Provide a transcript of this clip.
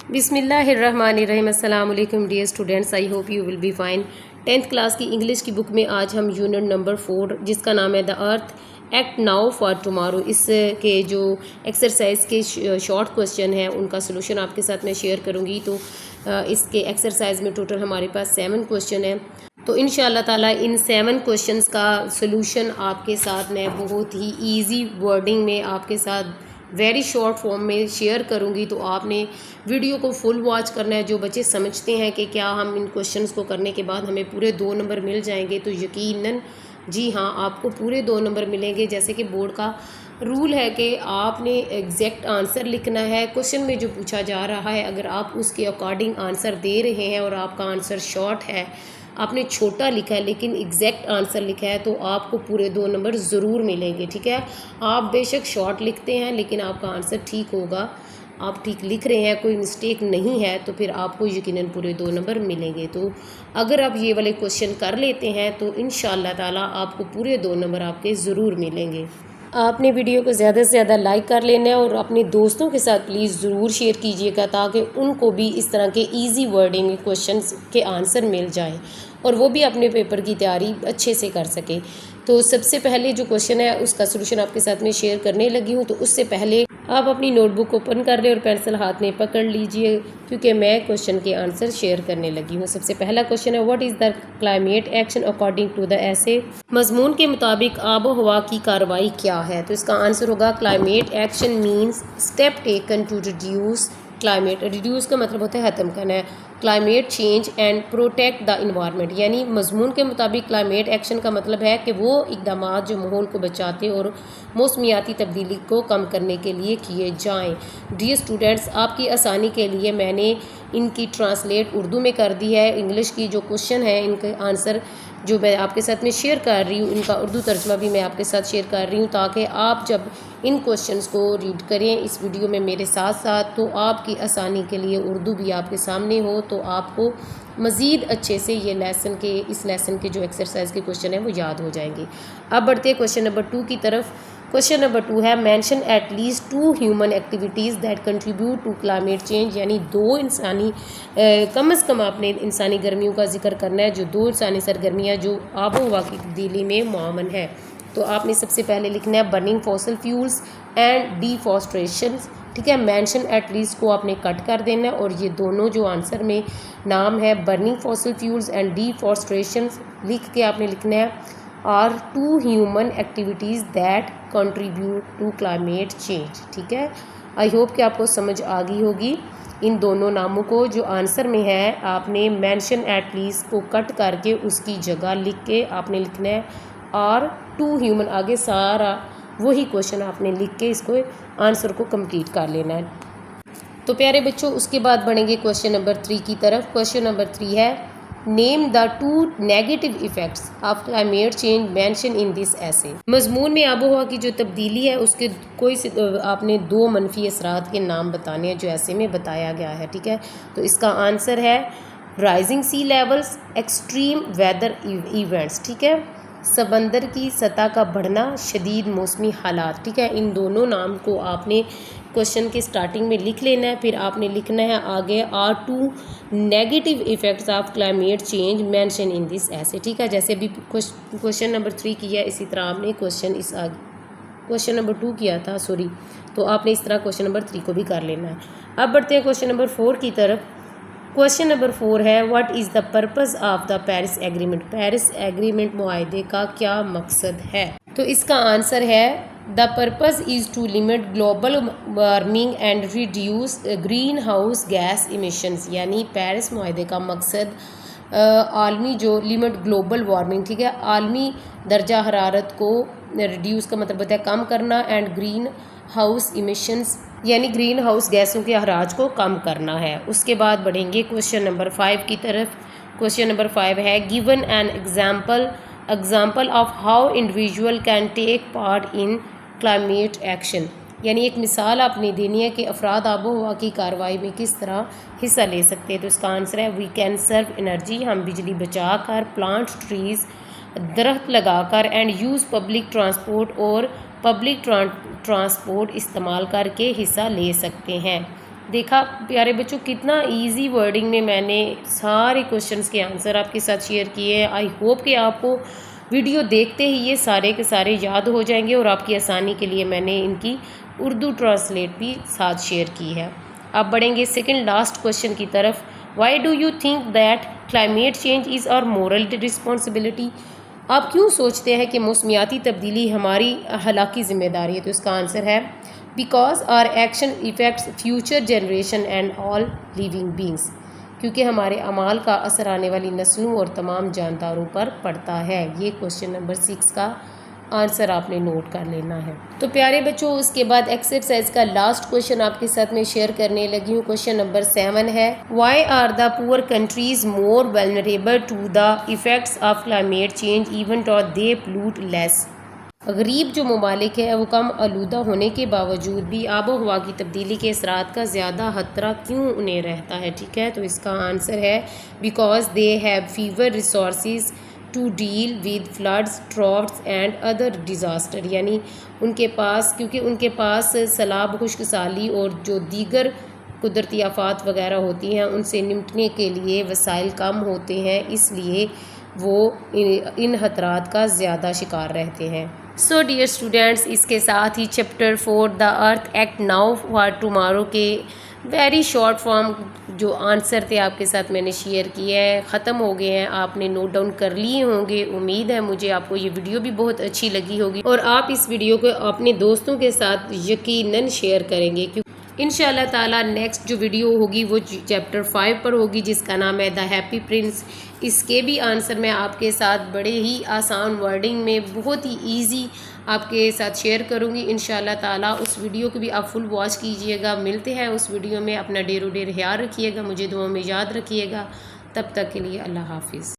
بسم اللہ الرحمن الرحیم۔ السلام علیکم dear students, I hope you will be fine. 10th class کی انگلش کی بک میں آج ہم یونٹ نمبر 4 جس کا نام ہے دا earth act now for tomorrow, اس کے جو ایکسرسائز کے شارٹ کوسچن ہیں ان کا سلوشن آپ کے ساتھ میں شیئر کروں گی۔ تو اس کے ایکسرسائز میں ٹوٹل ہمارے پاس 7 کوسچن ہیں، تو ان شاء اللہ تعالیٰ ان 7 کوسچنس کا سلوشن آپ کے ساتھ میں بہت ہی ایزی ورڈنگ میں آپ کے ساتھ ویری شارٹ فارم میں شیئر کروں گی۔ تو آپ نے ویڈیو کو فل واچ کرنا ہے۔ جو بچے سمجھتے ہیں کہ کیا ہم ان کوسچنس کو کرنے کے بعد ہمیں پورے 2 نمبر مل جائیں گے، تو یقیناً جی ہاں آپ کو پورے 2 نمبر ملیں گے۔ جیسے کہ بورڈ کا رول ہے کہ آپ نے ایگزیکٹ آنسر لکھنا ہے۔ کوسچن میں جو پوچھا جا رہا ہے اگر آپ اس کے اکارڈنگ آنسر دے رہے ہیں اور آپ کا آنسر شارٹ ہے، آپ نے چھوٹا لکھا ہے لیکن ایگزیکٹ آنسر لکھا ہے، تو آپ کو پورے 2 نمبر ضرور ملیں گے، ٹھیک ہے۔ آپ بے شک شارٹ لکھتے ہیں لیکن آپ کا آنسر ٹھیک ہوگا، آپ ٹھیک لکھ رہے ہیں، کوئی مسٹیک نہیں ہے، تو پھر آپ کو یقیناً پورے 2 نمبر ملیں گے۔ تو اگر آپ یہ والے کوسچن کر لیتے ہیں تو انشاءاللہ تعالیٰ آپ کو پورے 2 نمبر آپ کے ضرور ملیں گے۔ آپ نے ویڈیو کو زیادہ سے زیادہ لائک کر لینا ہے اور اپنے دوستوں کے ساتھ پلیز ضرور شیئر کیجیے گا تاکہ ان کو بھی اس طرح کے ایزی ورڈنگ کوسچنس کے آنسر مل جائیں اور وہ بھی اپنے پیپر کی تیاری اچھے سے کر سکیں۔ تو سب سے پہلے جو کوسچن ہے اس کا سلوشن آپ کے ساتھ میں شیئر کرنے لگی ہوں، تو اس سے پہلے آپ اپنی نوٹ بک اوپن کر لیں اور پینسل ہاتھ میں پکڑ لیجئے کیونکہ میں کوسچن کے آنسر شیئر کرنے لگی ہوں۔ سب سے پہلا کوسچن ہے what is the climate action according to the essay, مضمون کے مطابق آب و ہوا کی کارروائی کیا ہے؟ تو اس کا آنسر ہوگا climate action means step taken to reduce climate, reduce کا مطلب ہوتا ہے ختم کرنا ہے، climate change and protect the environment, یعنی مضمون کے مطابق کلائمیٹ ایکشن کا مطلب ہے کہ وہ اقدامات جو ماحول کو بچاتے اور موسمیاتی تبدیلی کو کم کرنے کے لیے کیے جائیں۔ ڈیئر اسٹوڈینٹس، آپ کی آسانی کے لیے میں نے ان کی ٹرانسلیٹ اردو میں کر دی ہے۔ انگلش کی جو کوسچن ہے ان کے آنسر جو میں آپ کے ساتھ میں شیئر کر رہی ہوں ان کا اردو ترجمہ بھی میں آپ کے ساتھ شیئر کر رہی ہوں تاکہ آپ جب ان کوسچنس کو ریڈ کریں اس ویڈیو میں میرے ساتھ ساتھ تو آپ کی آسانی کے لیے اردو بھی آپ کے سامنے ہو، تو آپ کو مزید اچھے سے یہ اس لیسن کے جو ایکسرسائز کے کوسچن ہیں وہ یاد ہو جائیں گے۔ اب بڑھتے ہیں کوسچن نمبر 2 کی طرف۔ کوسچن نمبر 2 ہے mention at least 2 human activities that contribute to climate change, یعنی 2 انسانی کم از کم آپ نے انسانی گرمیوں کا ذکر کرنا ہے، جو 2 انسانی سرگرمیاں جو آب و ہوا کی تبدیلی میں معاون ہے۔ تو آپ نے سب سے پہلے لکھنا ہے burning fossil fuels and deforestation, ٹھیک ہے۔ مینشن ایٹ لیسٹ کو آپ نے کٹ کر دینا ہے اور یہ دونوں جو آنسر میں نام ہے burning fossil fuels and deforestation لکھ کے آپ نے لکھنا ہے are 2 human activities that contribute to climate change, ٹھیک ہے۔ آئی ہوپ کہ آپ کو سمجھ آ گئی ہوگی ان دونوں ناموں کو۔ جو آنسر میں ہے آپ نے مینشن ایٹ لیسٹ کو کٹ کر کے اس کی جگہ لکھ کے آپ نے لکھنا ہے آر 2 ہیومن، آگے سارا وہی کوسچن آپ نے لکھ کے اس کو آنسر کو کمپلیٹ کر لینا ہے۔ تو پیارے بچوں اس کے بعد بڑھیں گے کوسچن نمبر 3 کی طرف۔ کوسچن نمبر 3 ہے name the 2 negative effects of climate change mention in this essay, مضمون میں آب و ہوا کی جو تبدیلی ہے اس کے آپ نے 2 منفی اثرات کے نام بتانے ہیں جو ایسے میں بتایا گیا ہے، ٹھیک ہے۔ تو اس کا آنسر ہے رائزنگ سی لیولز، ایکسٹریم ویدر ایونٹس، ٹھیک ہے، سمندر کی سطح کا بڑھنا، شدید موسمی حالات، ٹھیک ہے۔ ان دونوں نام کو آپ نے کوسچن کے سٹارٹنگ میں لکھ لینا ہے، پھر آپ نے لکھنا ہے آگے are 2 negative effects of climate change mention in this essay, ٹھیک ہے۔ جیسے ابھی کوسچن نمبر 3 کیا اسی طرح آپ نے کوسچن نمبر 2 کیا تھا، تو آپ نے اس طرح کوسچن نمبر 3 کو بھی کر لینا ہے۔ اب بڑھتے ہیں کوسچن نمبر 4 کی طرف۔ کوسچن نمبر 4 ہے what is the purpose of the Paris agreement, Paris agreement معاہدے کا کیا مقصد ہے؟ تو اس کا آنسر ہے the purpose is to limit global warming and reduce greenhouse gas emissions, یعنی پیرس معاہدے کا مقصد عالمی جو لمٹ گلوبل وارمنگ، ٹھیک ہے، عالمی درجہ حرارت کو ریڈیوس کا مطلب ہوتا ہے کم کرنا، اینڈ گرین ہاؤس ایمیشنز یعنی گرین ہاؤس گیسوں کے اخراج کو کم کرنا ہے۔ اس کے بعد بڑھیں گے کوسچن نمبر 5 کی طرف۔ کوسچن نمبر 5 ہے given an example of how individual can take part in climate action, یعنی ایک مثال آپ نے دینی ہے کہ افراد آب و ہوا کی کارروائی میں کس طرح حصہ لے سکتے ہیں۔ تو اس کا آنسر ہے وی کین سرو انرجی، ہم بجلی بچا کر، پلانٹ ٹریز درخت لگا کر، اینڈ یوز پبلک ٹرانسپورٹ اور پبلک ٹرانسپورٹ استعمال کر کے حصہ لے سکتے ہیں۔ دیکھا پیارے بچوں کتنا ایزی ورڈنگ میں میں نے سارے کوشچنس کے آنسر آپ کے ساتھ شیئر کیے ہیں. آئی ہوپ کہ آپ کو ویڈیو دیکھتے ہی یہ سارے کے سارے یاد ہو جائیں گے، اور آپ کی آسانی کے لیے میں نے ان کی اردو ٹرانسلیٹ بھی ساتھ شیئر کی ہے. اب بڑھیں گے سیکنڈ لاسٹ کوشچن کی طرف. Why do you think that climate change is our moral responsibility? آپ کیوں سوچتے ہیں کہ موسمیاتی تبدیلی ہماری اخلاقی ذمہ داری ہے؟ تو اس کا آنسر ہے because our action affects future generation and all living beings. کیونکہ ہمارے اعمال کا اثر آنے والی نسلوں اور تمام جانداروں پر پڑتا ہے. یہ کوشچن نمبر 6 کا آنسر آپ نے نوٹ کر لینا ہے. تو پیارے بچوں اس کے بعد ایکسرسائز کا لاسٹ کوشچن آپ کے ساتھ میں شیئر کرنے لگی ہوں. کوشچن نمبر 7 ہے Y are the poor countries more vulnerable to the effects of climate change even though they plot لیس؟ غریب جو ممالک ہے وہ کم آلودہ ہونے کے باوجود بھی آب و ہوا کی تبدیلی کے اثرات کا زیادہ خطرہ کیوں انہیں رہتا ہے؟ ٹھیک ہے، تو اس کا آنسر ہے because they have fewer resources to deal with floods droughts and other disaster. یعنی ان کے پاس کیونکہ ان کے پاس سیلاب، خشک سالی اور جو دیگر قدرتی آفات وغیرہ ہوتی ہیں ان سے نمٹنے کے لیے وسائل کم ہوتے ہیں، اس لیے وہ ان خطرات کا زیادہ شکار رہتے ہیں. سو ڈیئر اسٹوڈینٹس، اس کے ساتھ ہی chapter 4 the earth act now for tomorrow کے ویری شارٹ فارم جو آنسر تھے آپ کے ساتھ میں نے شیئر کیا ہے ختم ہو گئے ہیں. آپ نے نوٹ ڈاؤن کر لیے ہوں گے. امید ہے مجھے آپ کو یہ ویڈیو بھی بہت اچھی لگی ہوگی اور آپ اس ویڈیو کو اپنے دوستوں کے ساتھ یقیناً شیئر کریں گے، کیونکہ انشاءاللہ تعالیٰ نیکسٹ جو ویڈیو ہوگی وہ چیپٹر 5 پر ہوگی جس کا نام ہے دا ہیپی پرنس. اس کے بھی آنسر میں آپ کے ساتھ بڑے ہی آسان ورڈنگ میں بہت ہی ایزی آپ کے ساتھ شیئر کروں گی انشاءاللہ تعالیٰ. اس ویڈیو کو بھی آپ فل واچ کیجئے گا. ملتے ہیں اس ویڈیو میں. اپنا ڈیر و ڈیر خیال رکھیے گا، مجھے دعاؤں میں یاد رکھیے گا. تب تک کے لیے اللہ حافظ.